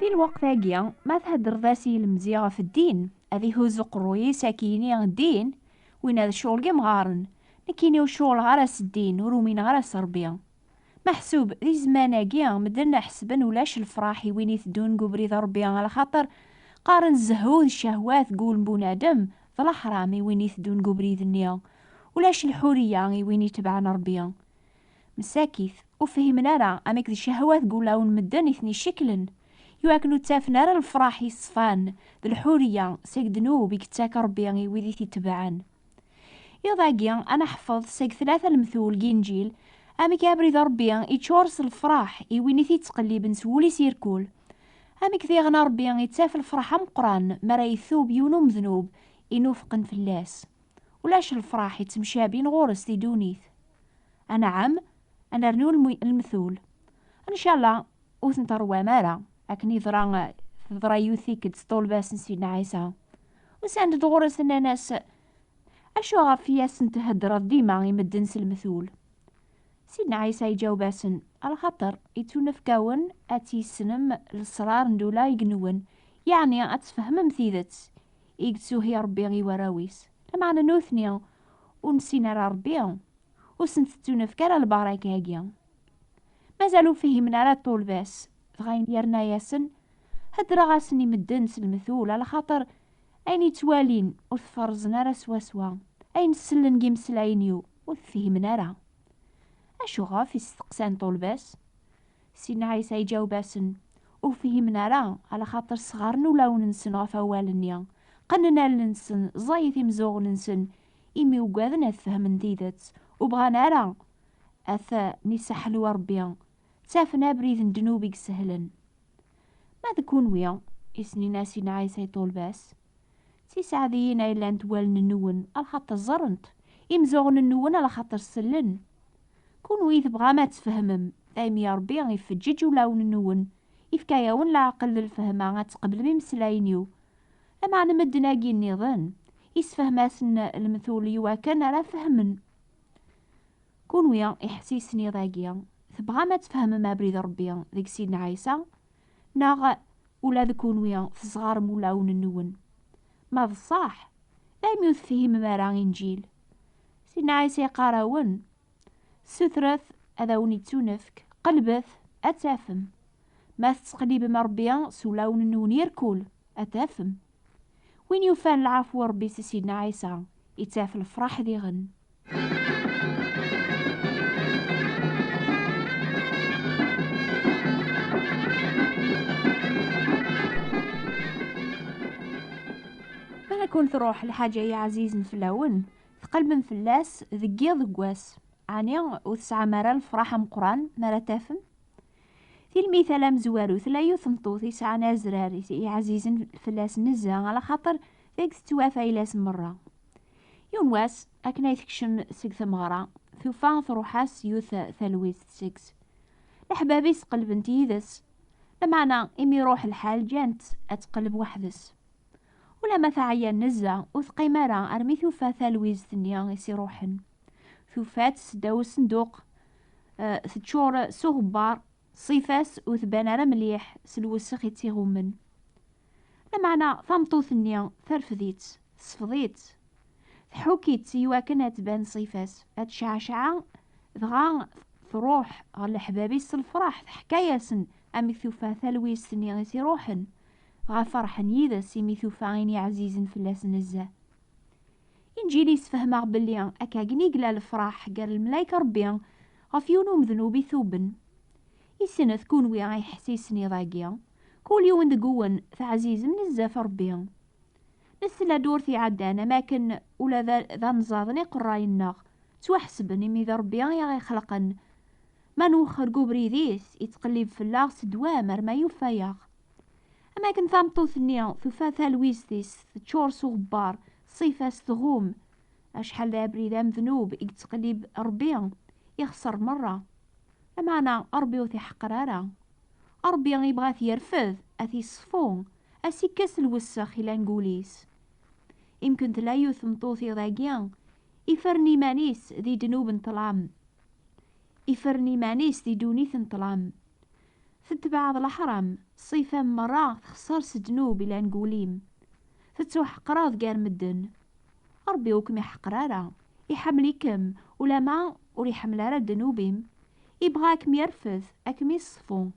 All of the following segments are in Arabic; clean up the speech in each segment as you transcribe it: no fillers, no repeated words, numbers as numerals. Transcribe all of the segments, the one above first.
الوقت هاكيا ما تهدر ذاسي المزيغة في الدين هذي هوز قروي ساكيني الدين وين هذا الشغل كي مغارن لكيني وشغل غرس الدين ورومين غرس ربيا محسوب ذي زماناكيا مدلنا حسبن ولاش الفراحي وين يثدون قبري ذا ربيا على خاطر قارن الزهود الشهوات قول بنادم ذا الحرامي وين يثدون قبري ذنيا ولاش الحورية وين يتبعن ربيا مساكيث وفهمنا راه اميك ذي الشهوات قول مدن يثني شكلا يواكنو تافنا راه الفراح يصفان ذي الحورية سيقدنو بيك تاك ربي ويدي تتبعان يضاقيا انا حفظ سيق ثلاثة المثول جينجيل اميك ابري ذا ربي يتشورس الفراح يويني تقليب نسولي سيركول اميك ذي غنا ربي يتاف الفرح مقران مرا يثوب يونو مذنوب ينوفقن في اللاس ولاش الفراح يتمشابين غورس دي دونيث انا عم انا رنو المثول ان شاء الله وثن تروى مارا اكني ضرا يوثيك تسطول باس نسينا عيسى وساند دغورس ان ناس اشو غافيا سنتهدر ديما يمدن المثول سيدنا عيسى يجاوب باسن على خاطر يتونفكاون اتي سنم الصرار ندولا يقنون يعني اتفهم مثيدت يقتسو هي ربي غي وراويس لما انا نوثنيا ونسينا ربي وسنت تونفكا الباركة هاكيا مازالو فيه من على طول باس فغاين يرنا ياسن هدرا غاسني مدن المثول على خاطر اين يتوالين وثفرزنا راه سوا اين سلن قيمس العينيو وفهمنا راه اشو غاف يستقسان طول باس سيدنا عيسى يجاوب باسن وفهمنا راه على خاطر صغارن ولاو ننسن غاف اوالنيا قننا لنسن زايث مزوغ ننسن إمي وقاذن أفهم ديدت وبغانا راه أثا نسحلو ربيا تافنا بريد دنوبك سهلا ما تكون ويا اسني ناسي نعيسى طول باس تيسعديين إلا نتوالن النون الخط الزرنت يمزوغن النون على خاطر السلن كون ويث بغا ما تفهمم ثايم يا ربي يفجج ولاون النون يفكاياون العقل الفهمة غتقبل بمسلاينيو أما أنا مدناكي النظام يسفهماسن المثولي وكان على فهمن كون ويا إحسيسني ضاقيا تبغى ما تفهم ما بريد ربي ذيك سيدنا عيسى ناغ ولا ذكون ويا في صغار مولاون النون ما بصح لا يميوث فهم ما راه إنجيل سيدنا عيسى قاراون سترث أذاوني تونفك قلبث أتافم ما تتقليب مربيا سولاون النون يركول أتافم وين يوفان العفو ربي سيدنا عيسى يتاف الفرح ذي غن ما كون تروح لحاجة يا عزيز في اللاون تقلب فلاس ذقيا ذقواس عني وتسعى مرا الفرح مقران مرا تافم في المثال مزوارو ثلا يثمطوث يسعى نازراري يا عزيز فلاس نزا على خاطر ذيك توافى إلاس مرة يونواس أكنا يثكشم سيك ثمغرة ثوفا ثروحاس يوث ثلويث سيكس لحبابي سقلب انتي ذس لمعنى إمي روح الحال جانت أتقلب وحدس ولا ما ثعيان نزا وثقي مرة أرمي ثوفا ثلويز ثنيا يسي روحن ثوفات سداو صندوق تتشور سغبار صيفاس وثبان على مليح سلوسخ يتيغومن لمعنى ثمطو ثنيا ثرفذيت صفضيت حوكيت يواكن هتبان صيفاس هاد شعشعة دغا تروح غا حبابي الفرح حكاياسن امي ثوفا ثلويس ثنيا غيسي روحن غا فرحن يذا سيمي ثوفا غيني عزيز فلاس نزاه إنجيلي سفهمه بلي أكاقني قلا الفرح قال الملايكة ربيا غفيونو مذنوبي ثوبن يسنة تكون ويا يحسيسني ضاقيا كل يوم دقون فعزيز من الزاف ربيا نسلا دورتي عدانا ما كان ولا ذا نزاضني قراينا توحسبني مي ذا ربيا يا غي خلقن ما نوخر قبري ذيس يتقلب في اللاغ دوامر ما يوفاياغ أما كن ثامطو ثنيا ثوفا ثالويس ذيس تشور صغبار صيفاس ثغوم أشحال ذا بريد ذنوب يتقلب ربيا يخسر مرة أما أنا أربي وثي حقرارا أربي يبغى يرفض أثي صفون أسيكاس الوسخ إلا نقوليس يمكن تلا يثمطوثي ضاقيا يفرني مانيس ذي دنوب طلام يفرني مانيس ذي دونيث طلام تتبع الحرام الصيفة مرة تخسر سدنوب إلا نقوليم، تتوحقراض قار مدن، ربي وكم يحقرارا يحمليكم ولا ما ولي يحمل راه دنوبيم، يبغاكم يرفث أكم يصفو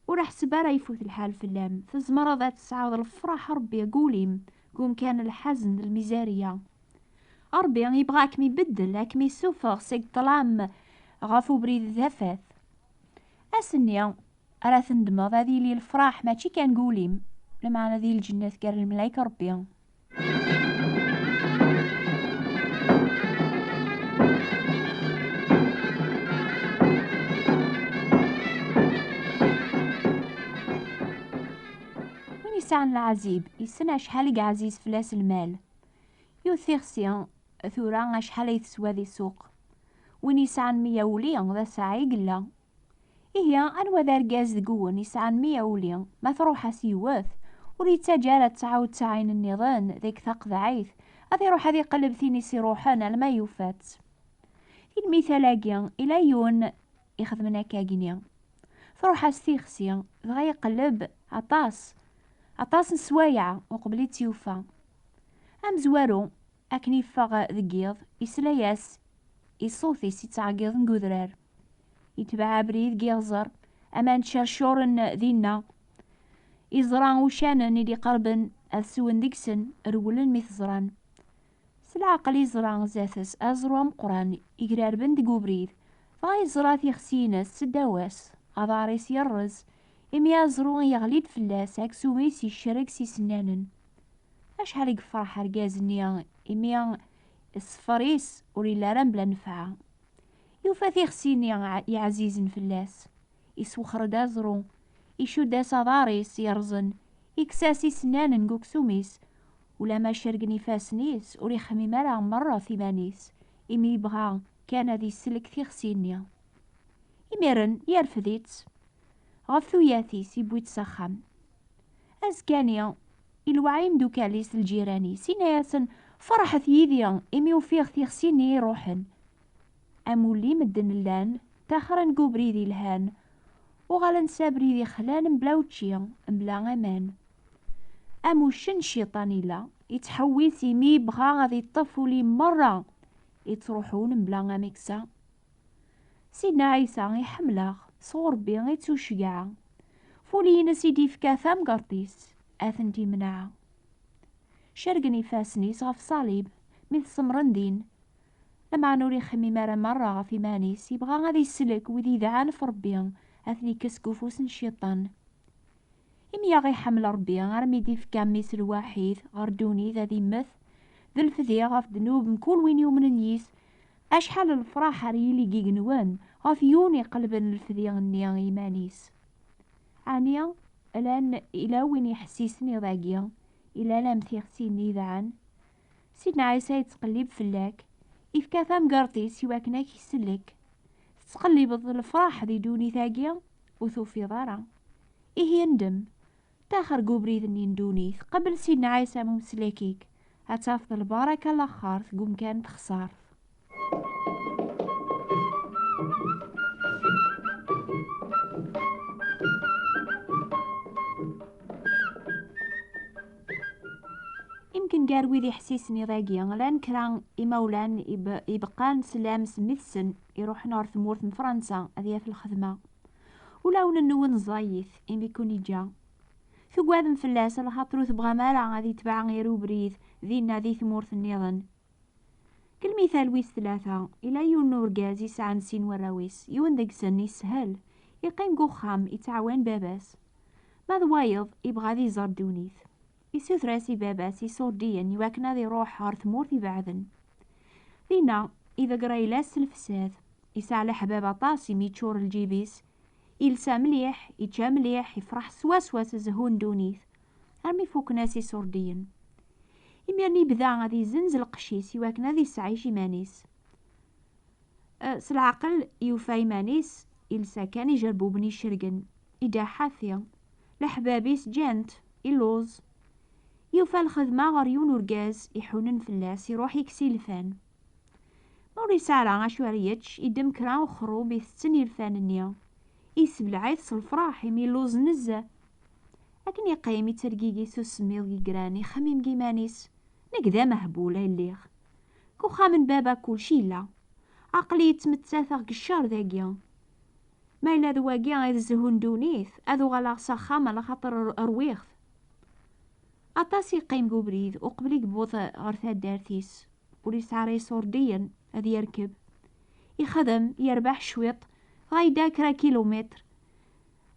وراح سبارا يفوت الحال في اللام، تزمر ذات تسعود الفرح ربي قوليم قوم كان الحزن الميزارية، ربي يبغاكم يبدل أكم يسوفغ سيق طلام غافو بريد ذفاث أسنيا أرا تندمض هذه لي الفرح ماشي كان قوليم لمعنى ذي الجنة قال الملايكة ربي. وين يسعن العزيب يسنى شحال عزيز فلاس المال يوثيغ سيان ثورا شحال يتسوى ذي سوق، وين يسعن 100 ولي ذا ساعي قلا إيه أنوا ذا رقاز ذقون يسعن 100 ولي ما تروح سيواث وريتا جالت 99 النظام ذيك ثق ضعيف هذي روح هذي قلب ثيني سيروحان الما يوفات في المثال إلى يون يخدمنا كاقينيا تروح استيخسيا دغا يقلب عطاس نسوايع وقبلي تيوفا أم زوارو أكني فاغ ذقيض يسلاياس يصوثي سيتعقيض نقدرار يتبع بريد قيغزر أمان شرشورن ذينا إزران وشانن اللي قربن أسون ديكسن رولن ميثزران سلعقل إزران زاثس أزروام قران إقرار بندقو بريد فغاي زرات يخسينس سداواس أضاريس يرز إمي أزرو يغليد فلاس أكسوميس يشارك سي سنانن أشحال يقفرح رقازنيا إمي الصفريس وريلا ران بلا نفعه يوفا يخسيني يا عزيز فلاس يسوخر دازرو يشود داريس يرزن يكساسي سنان نقوك سوميس ولا ما شرقني فاسنيس ولي خمي مرة مرة ثمانيس إمي يبغى كان ذي السلك تيخسيني إميرن يرفديت غفو ياثيس يبويت سخام أزكانيا الوعيم دوكاليس الجيراني سينياسن فرحت يذيا إمي وفيغ تيخسيني روحن أمولي مدن اللان تاخرن قوبريدي الهان وغالن سابريدي خلان بلا وتشيا بلا امان اموشن شيطاني لا يتحويسي مي بغا غادي يطفولي مرة يتروحون بلا ميكسا سيدنا عيسى يحملاغ صور بي يتوشقع فولي سيدي فكاثام قرطيس اثنتي منعا شرقني فاسني صاف صليب مثل سمرندين لما نوري خمي مرة في مانيس يبغى غادي يسلك وذي ذعان في ربي أثني كسكوفوس الشيطان إمي غي حمل ربي غرمي دي في كاميس الوحيد غردوني ذا ذي مث ذا الفذي غاف ذنوب مكل وين يوم نيس أشحال الفراح ريلي جيجنوان غاف يوني قلبن الفذي غنيا إيمانيس عنيا الآن إلى وين يحسيسني ضاقيا إلى لام ثيغسيني ذعان سيدنا عيسى يتقلب فلاك إفكا ثام قرطي سوا كناك يسلك تقلب الفراح ذي دوني ثاقيا وثوفي ضارا إيه يندم تاخر قبريد ندونيث قبل سيدنا عيسى ممسلكيك هتافضل البركة الأخر تقوم كان تخسار يمكن قاروي ذي حسيسني ضاقيا لان كران إمولان يبقان سلام سميثسن يروح نورث مورث من فرنسا هذه في الخدمة ولاون النون زايث إن بيكون يجا ثو قادم فلاس الخاطرو تبغى مالا غادي تبع غيرو بريد ذينا ذي ثمورث النظن كل مثال ويس ثلاثة إلى يون نورقاز يسعى سين وراويس يون ذاك سن يسهل يقيم قوخام يتعاون باباس ماذ وايض يبغى ذي زار دونيث يسوث راسي باباس يصوديا يواكنا ذي روح هارث مورثي بعدن ذينا إذا قرايلاس الفساد يسعى لحباب طاسي ميتشور الجيبيس يلسى مليح يتشا مليح يفرح سوا تزهون دونيث أرمي فوق ناسي صورديا إميرني بدا غادي يزنزل قشيس يواكنا ذي سعيش مانيس سالعقل يوفاي مانيس يلسى كان يجربو بني شرقن إدا حاثيا لحبابيس جانت يلوز يوفى الخدمة غريون ورقاز يحونن فلاس يروح يكسي الفان موري سارة عشواريتش يدم كرا وخروب يستني الفان النيا يسبلعيث الفرح يميلوز نزه. لكن يقيم يترقيقي سميض يقراني خميم قيمانيس نقدا مهبولة الليغ كوخا من بابا كل شي لا عقلي يتمتاثغ قشار ذاقيا ما إلا ذواقيا غير الزهون دونيث أذو غلاغ ساخام على خاطر أرويغ أطاسي قيم قبريد وقبلي قبوط غرثا دارتيس وليس عري صورديا أذي يركب يخدم يربح شويط غايدا كرا كيلومتر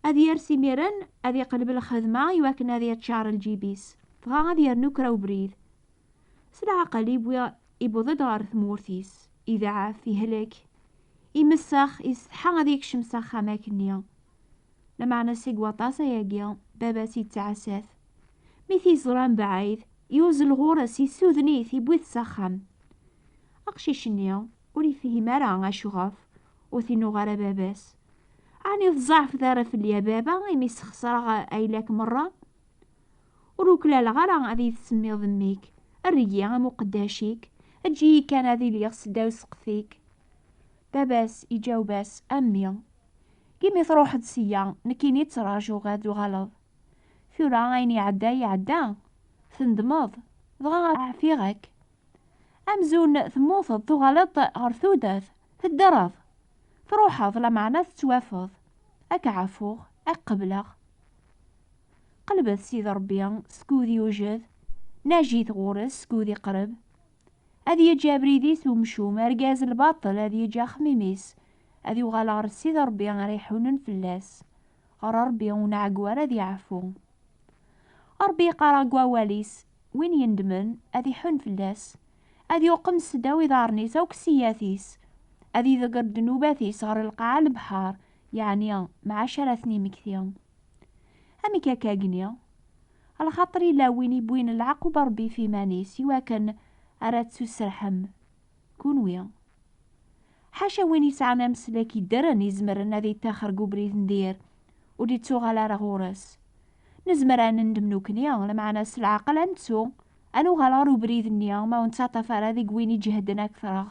أذي يرسي ميرن أذي يقلب الخدمة يواكن أذي يتشعر الجيبيس فغا غادي يرنو كرا وبريد سلعة قليب يبوضد غار ثمورتيس إذا عاف يهلك يمسخ يستحى غادي يكشم ساخا ماكنيا لمعنى سيقوا طاسا ياقيا بابا سيد تعساث ميثي زران بعيد يوز الغورس يسوذنيث يبويث ساخام أقشيش النيا ولي فيه مرا غاشوغاف وثينو غارا باباس عني الضعف ذارا في اليابابا يميس خسرا أيلاك مرة وروكلا الغرا غادي تسمي ضميك الرجيا مقداشيك تجي كان هذي لي يغسداو سقفيك باباس يجاوباس أمي كيمي تروح تسيا نكيني تراجو غادو غلط ثورا عيني عدا تندمض ضغا عفيغك أمزون ثموثض تغلط غرثودث تدرض تروحض لمعنى تتوافض أكعفوغ أقبلغ قلبت سيد ربي سكوذي وجد ناجي غورس سكوذي قرب أذي يجا بريديس ومشوم أرقاز الباطل أذي يجا خميميس أذي وغالا غر سيد ربي غريحونن فلاس غر ربي ونعقوار أذي عفو ربي قراقوا واليس وين يندمن أذي حن فلاس أذي وقم سداوي دارنيس أو كسياتيس أذي ذكر دنوباتيس غر القاع البحار يعني مع شرثني مكثيا أمي كاكاقنيا على خاطري لا وين يبوين العقب ربي في مانيس يواكن أراد سرحم كونويا حاشا وين يسعنا مسلاكي درن يزمرن هذي تاخر قبريد ندير ودي تسوغ على رغورس نزمر أن ندمنو كنيا لمعنا العقل أنتسو أنو غالارو بريد نيا ما ونتساطف هذي قوين يجهدنا أكثر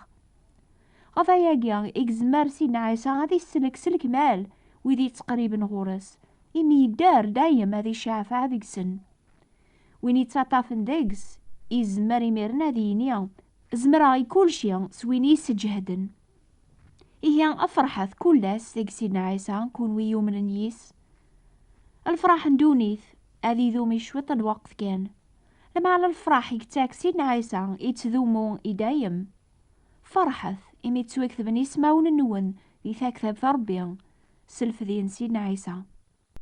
غفايا قيا إكزمار سيدنا عيسى هذي السلك سلك مال ويدي تقريب نغورس إمي يدار دايم هذي الشعفة هذيك سن وين يتساطفن ديكس إزمار يميرنا دينيا زمرا كلشي سويني سجهدن إيان أفرحث كلاس ديك سيدنا عيسى كون ويو من نيس الفرح ندونيث أذي ذومي شوط الوقت كان لما على الفرح يكتاك سيدنا عيسى يتذومو إدايم فرحث إمي تسويكث بني سماون النون يثاكثب ثربيا سلف ذين سيدنا عيسى